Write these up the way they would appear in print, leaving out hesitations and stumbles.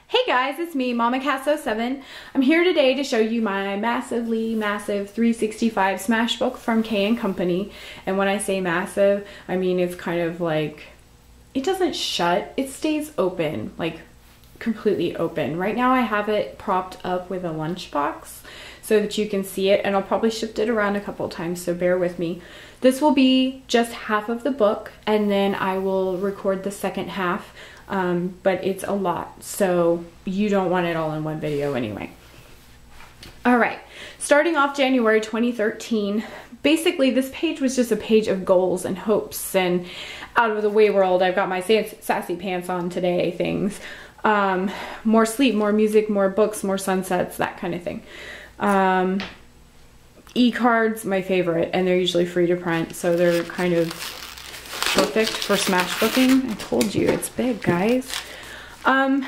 Hey guys, it's me, MamaCass07. I'm here today to show you my massively massive 365 smash book from K & Company. And when I say massive, I mean it's kind of like, it doesn't shut, it stays open, like completely open. Right now I have it propped up with a lunchbox so that you can see it, and I'll probably shift it around a couple times, so bear with me. This will be just half of the book, and then I will record the second half. But it's a lot, so you don't want it all in one video anyway. All right, starting off January 2013, basically this page was just a page of goals and hopes and out of the way world. I've got my sassy pants on today things. More sleep, more music, more books, more sunsets, that kind of thing. E-cards, my favorite, and they're usually free to print, so they're kind of perfect for smash booking. I told you, it's big, guys. On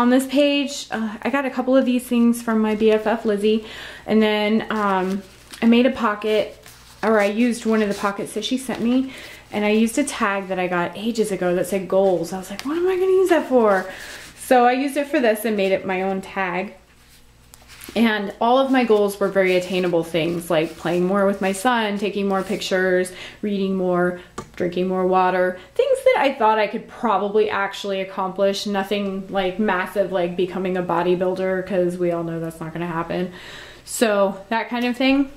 this page, I got a couple of these things from my BFF Lizzie, and then I made a pocket, or I used one of the pockets that she sent me, and I used a tag that I got ages ago that said goals. I was like, what am I gonna use that for? So I used it for this and made it my own tag. And all of my goals were very attainable things, like playing more with my son, taking more pictures, reading more, drinking more water, things that I thought I could probably actually accomplish. Nothing like massive, like becoming a bodybuilder, because we all know that's not going to happen. So that kind of thing.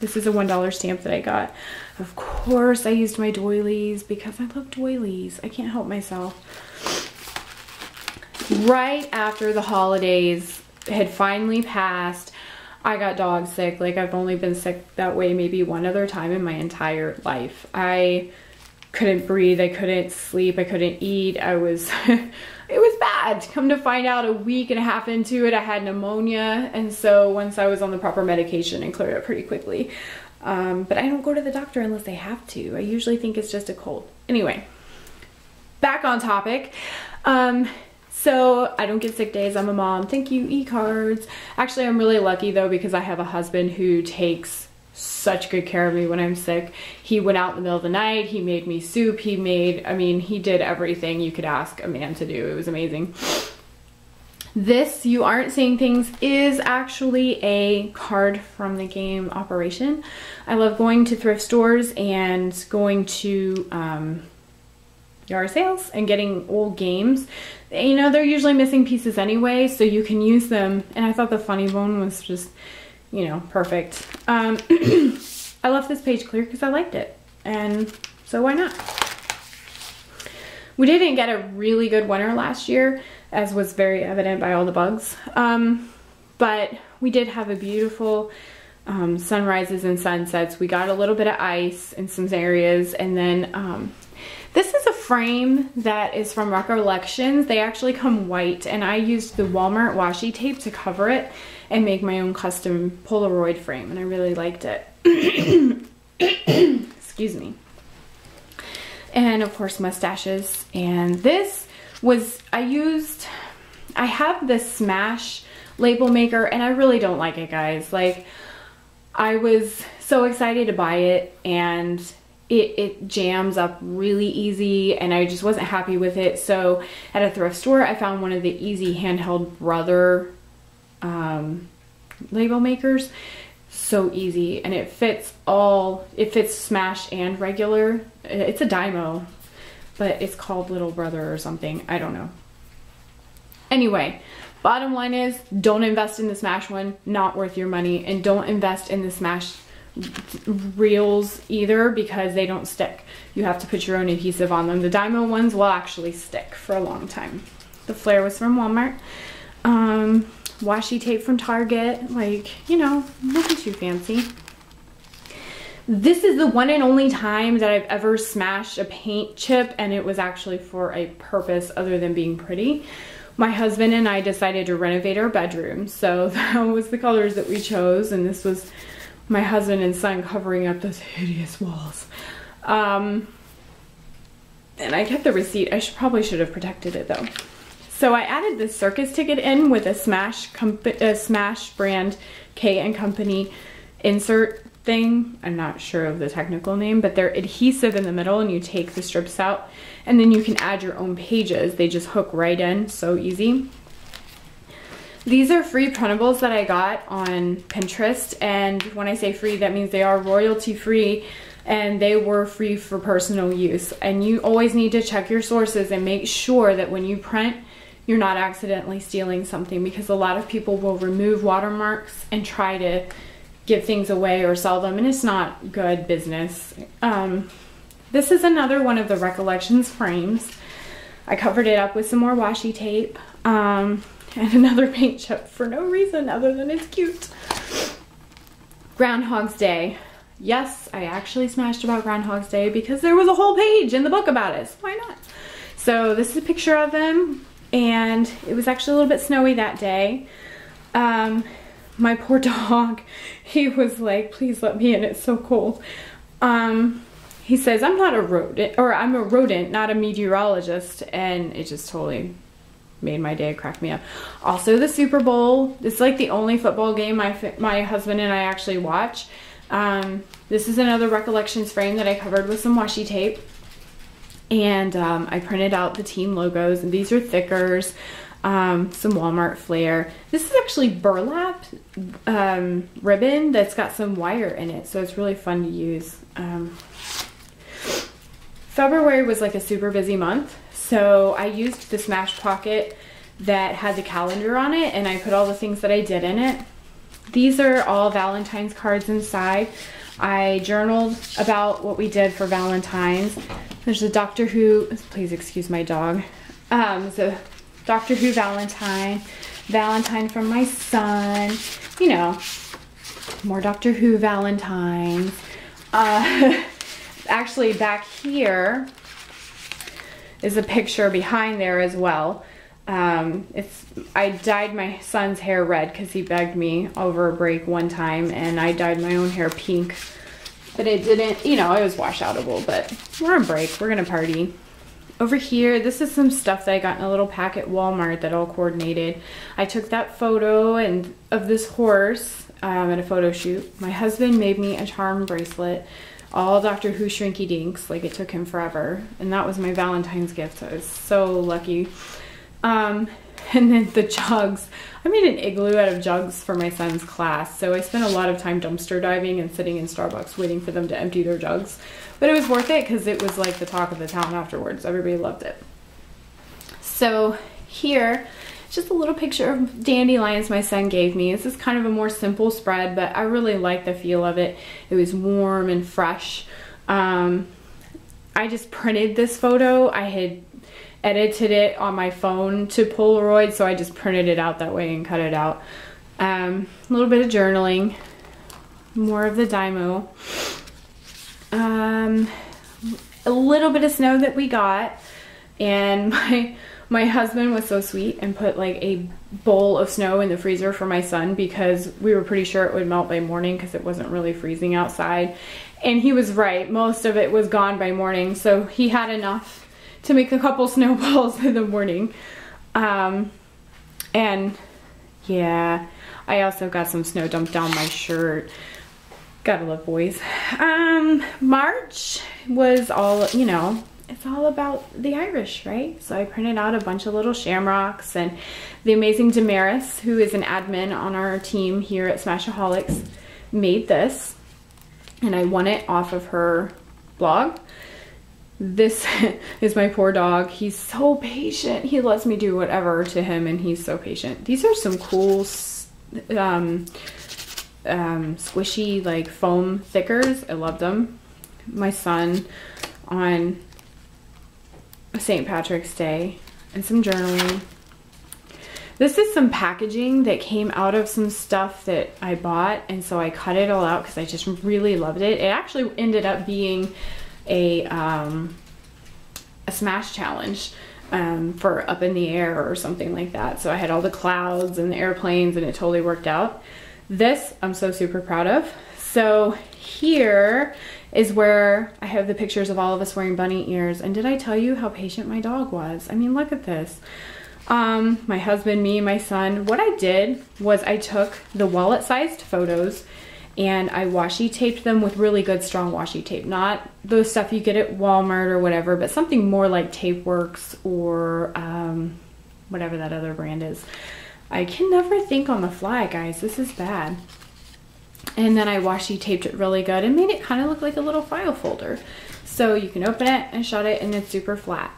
This is a $1 stamp that I got. Of course I used my doilies because I love doilies. I can't help myself. Right after the holidays had finally passed, I got dog sick. Like, I've only been sick that way maybe one other time in my entire life. I couldn't breathe, I couldn't sleep, I couldn't eat. I was it was bad. Come to find out, a week and a half into it, I had pneumonia, and so once I was on the proper medication, it cleared up pretty quickly. But I don't go to the doctor unless I have to. I usually think it's just a cold. Anyway, back on topic. So I don't get sick days. I'm a mom. Thank you, e-cards. Actually, I'm really lucky though, because I have a husband who takes such good care of me when I'm sick. He went out in the middle of the night. He made me soup. He did everything you could ask a man to do. It was amazing. This, you aren't seeing things, is actually a card from the game Operation. I love going to thrift stores and going to yard sales and getting old games. You know, they're usually missing pieces anyway, so you can use them. And I thought the funny bone was just, you know, perfect. I left this page clear because I liked it, and so why not? We didn't get a really good winter last year, as was very evident by all the bugs, but we did have a beautiful sunrises and sunsets. We got a little bit of ice in some areas, and then this is a frame that is from Recollections. They actually come white, and I used the Walmart washi tape to cover it and make my own custom Polaroid frame, and I really liked it. Excuse me. And of course, mustaches. And this was, I have this Smash label maker, and I really don't like it, guys. Like, I was so excited to buy it, and it jams up really easy, and I just wasn't happy with it. So at a thrift store, I found one of the easy handheld Brother label makers. So easy, and it fits Smash and regular. It's a Dymo, but it's called Little Brother or something. I don't know. Anyway, bottom line is, don't invest in the Smash one. Not worth your money. And don't invest in the Smash reels either, because they don't stick. You have to put your own adhesive on them. The Dymo ones will actually stick for a long time. The flare was from Walmart. Washi tape from Target. Like, you know, nothing too fancy. This is the one and only time that I've ever smashed a paint chip, and it was actually for a purpose other than being pretty. My husband and I decided to renovate our bedroom, so that was the colors that we chose, and this was my husband and son covering up those hideous walls. And I kept the receipt. I probably should have protected it though. So I added this circus ticket in with a Smash brand K & Company insert thing. I'm not sure of the technical name, but they're adhesive in the middle, and you take the strips out and then you can add your own pages. They just hook right in, so easy. These are free printables that I got on Pinterest, and when I say free, that means they are royalty free and they were free for personal use. And you always need to check your sources and make sure that when you print, you're not accidentally stealing something, because a lot of people will remove watermarks and try to give things away or sell them, and it's not good business. This is another one of the Recollections frames. I covered it up with some more washi tape and another paint chip for no reason other than it's cute. Groundhog's Day. Yes, I actually smashed about Groundhog's Day because there was a whole page in the book about it, so why not? So this is a picture of him, and it was actually a little bit snowy that day. My poor dog, he was like, please let me in, it's so cold. He says, I'm not a rodent, or I'm a rodent, not a meteorologist, and it just totally made my day, cracked me up. Also, the Super Bowl, it's like the only football game my husband and I actually watch. This is another Recollections frame that I covered with some washi tape, and I printed out the team logos, and these are thickers. Some Walmart flair. This is actually burlap ribbon that's got some wire in it, so it's really fun to use. February was like a super busy month, so I used the Smash Pocket that had the calendar on it, and I put all the things that I did in it. These are all Valentine's cards inside. I journaled about what we did for Valentine's. There's a Doctor Who, please excuse my dog. There's a Doctor Who Valentine from my son, you know, more Doctor Who Valentines. Actually, back here is a picture behind there as well. I dyed my son's hair red because he begged me over a break one time, and I dyed my own hair pink, but it didn't, you know, it was wash outable, but we're on break, we're gonna party. Over here, this is some stuff that I got in a little pack at Walmart that all coordinated. I took that photo of this horse at a photo shoot. My husband made me a charm bracelet, all Doctor Who Shrinky Dinks, like it took him forever. And that was my Valentine's gift, so I was so lucky. And then the jugs. I made an igloo out of jugs for my son's class, so I spent a lot of time dumpster diving and sitting in Starbucks waiting for them to empty their jugs. But it was worth it because it was like the talk of the town afterwards. Everybody loved it. So here, just a little picture of dandelions my son gave me. This is kind of a more simple spread, but I really like the feel of it. It was warm and fresh. I just printed this photo. I had edited it on my phone to Polaroid, so I just printed it out that way and cut it out. A little bit of journaling, more of the Dymo. A little bit of snow that we got, and my husband was so sweet and put like a bowl of snow in the freezer for my son because we were pretty sure it would melt by morning because it wasn't really freezing outside. And he was right, most of it was gone by morning, so he had enough to make a couple snowballs in the morning. And yeah, I also got some snow dumped down my shirt. Gotta love boys. March was all, you know, it's all about the Irish, right? So I printed out a bunch of little shamrocks, and the amazing Damaris, who is an admin on our team here at Smashaholics, made this, and I won it off of her blog. This is my poor dog. He's so patient. He lets me do whatever to him, and he's so patient. These are some cool squishy like foam thickers. I love them. My son on St. Patrick's Day, and some journaling. This is some packaging that came out of some stuff that I bought, and so I cut it all out because I just really loved it. It actually ended up being a smash challenge for Up in the Air or something like that. So I had all the clouds and the airplanes, and it totally worked out. This I'm so super proud of. So here is where I have the pictures of all of us wearing bunny ears. And did I tell you how patient my dog was? I mean, look at this. My husband, me, and my son. What I did was I took the wallet-sized photos and I washi taped them with really good strong washi tape. Not the stuff you get at Walmart or whatever, but something more like Tapeworks or whatever that other brand is. I can never think on the fly, guys. This is bad. And then I washi taped it really good and made it kind of look like a little file folder. So you can open it and shut it, and it's super flat.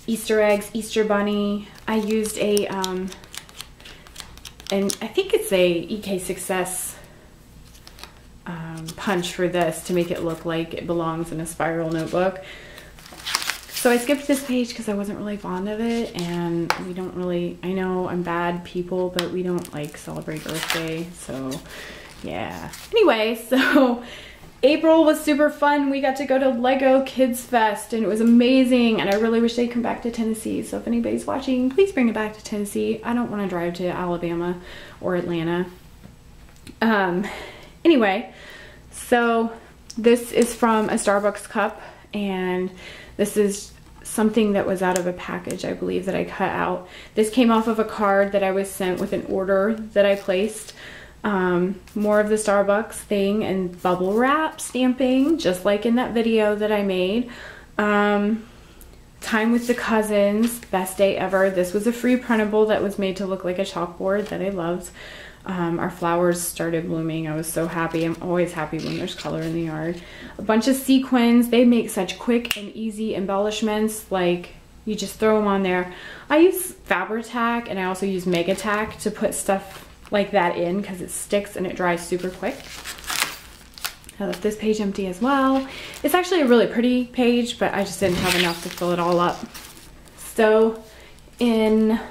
Easter eggs, Easter bunny. I used a, and I think it's a EK Success punch for this to make it look like it belongs in a spiral notebook. So I skipped this page because I wasn't really fond of it, and we don't really, I know I'm bad people, but we don't like celebrate Earth Day, so yeah. Anyway, so April was super fun. We got to go to Lego Kids Fest, and it was amazing, and I really wish they'd come back to Tennessee. So if anybody's watching, please bring it back to Tennessee. I don't want to drive to Alabama or Atlanta. Anyway, so this is from a Starbucks cup, and this is something that was out of a package, I believe, that I cut out. This came off of a card that I was sent with an order that I placed. More of the Starbucks thing and bubble wrap stamping, just like in that video that I made. Time with the cousins, best day ever. This was a free printable that was made to look like a chalkboard that I loved. Our flowers started blooming. I was so happy. I'm always happy when there's color in the yard. A bunch of sequins. They make such quick and easy embellishments. Like, you just throw them on there. I use Fabri-Tac, and I also use Mega-Tac to put stuff like that in because it sticks and it dries super quick. I left this page empty as well. It's actually a really pretty page, but I just didn't have enough to fill it all up. So in, I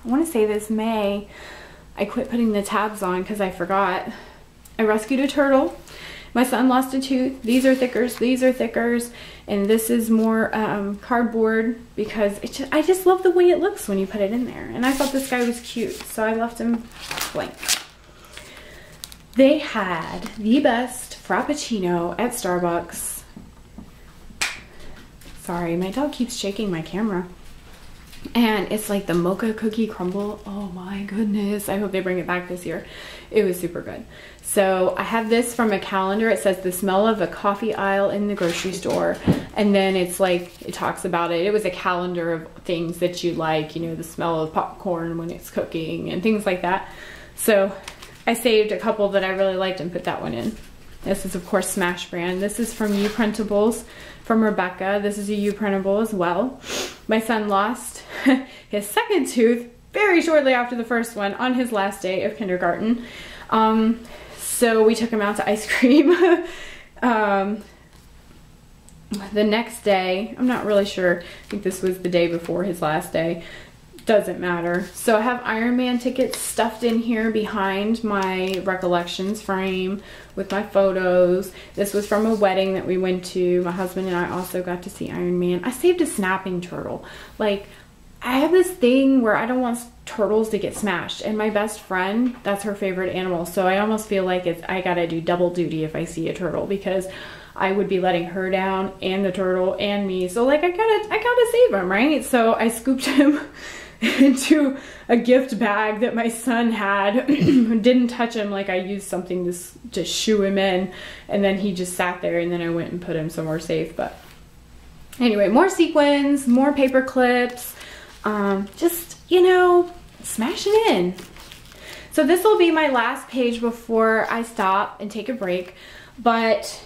want to say this May, I quit putting the tabs on because I forgot. I rescued a turtle. My son lost a tooth. These are thickers, these are thickers, and this is more cardboard because I just love the way it looks when you put it in there. And I thought this guy was cute, so I left him blank. They had the best Frappuccino at Starbucks. Sorry, my dog keeps shaking my camera. And it's like the mocha cookie crumble. Oh my goodness. I hope they bring it back this year. It was super good. So I have this from a calendar. It says the smell of a coffee aisle in the grocery store. And then it's like, it talks about it. It was a calendar of things that you like, you know, the smell of popcorn when it's cooking and things like that. So I saved a couple that I really liked and put that one in. This is, of course, Smash brand. This is from U Printables from Rebecca. This is a U printable as well. My son lost his second tooth very shortly after the first one on his last day of kindergarten. So we took him out to ice cream. The next day, I'm not really sure. I think this was the day before his last day. Doesn't matter. So I have Iron Man tickets stuffed in here behind my recollections frame with my photos. This was from a wedding that we went to. My husband and I also got to see Iron Man. I saved a snapping turtle. Like, I have this thing where I don't want turtles to get smashed, and my best friend, that's her favorite animal. So I almost feel like I gotta do double duty if I see a turtle, because I would be letting her down and the turtle and me. So like I gotta save him, right? So I scooped him into a gift bag that my son had. Didn't touch him, like I used something to shoo him in, and then he just sat there, and then I went and put him somewhere safe. But anyway, more sequins, more paper clips, just, you know, smashing in. So this will be my last page before I stop and take a break. But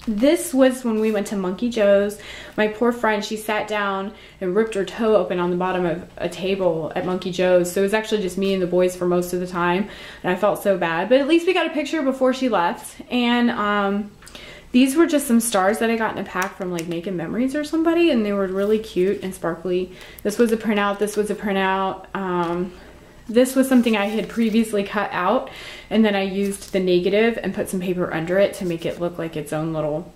this was when we went to Monkey Joe's. My poor friend, she sat down and ripped her toe open on the bottom of a table at Monkey Joe's. So it was actually just me and the boys for most of the time, and I felt so bad. But at least we got a picture before she left. And these were just some stars that I got in a pack from like Making Memories or somebody, and they were really cute and sparkly. This was a printout, this was a printout. This was something I had previously cut out, and then I used the negative and put some paper under it to make it look like its own little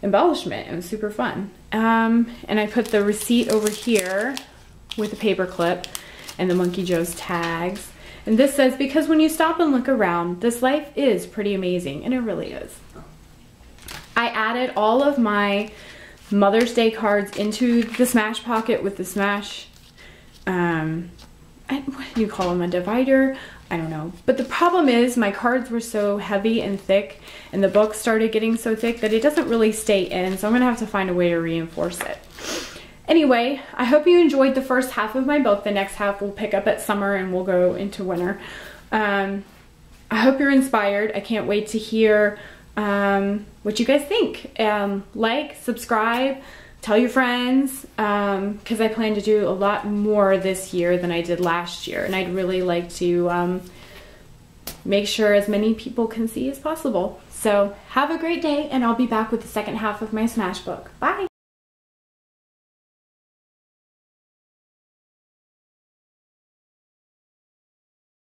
embellishment. It was super fun. And I put the receipt over here with a paper clip and the Monkey Joe's tags. And this says, because when you stop and look around, this life is pretty amazing, and it really is. I added all of my Mother's Day cards into the Smash pocket with the Smash what do you call them, a divider? I don't know. But the problem is my cards were so heavy and thick and the book started getting so thick that it doesn't really stay in. So I'm gonna have to find a way to reinforce it. Anyway, I hope you enjoyed the first half of my book. The next half will pick up at summer and we'll go into winter. I hope you're inspired. I can't wait to hear what you guys think. Like, subscribe, tell your friends, because I plan to do a lot more this year than I did last year, and I'd really like to make sure as many people can see as possible. So have a great day, and I'll be back with the second half of my Smash book. Bye!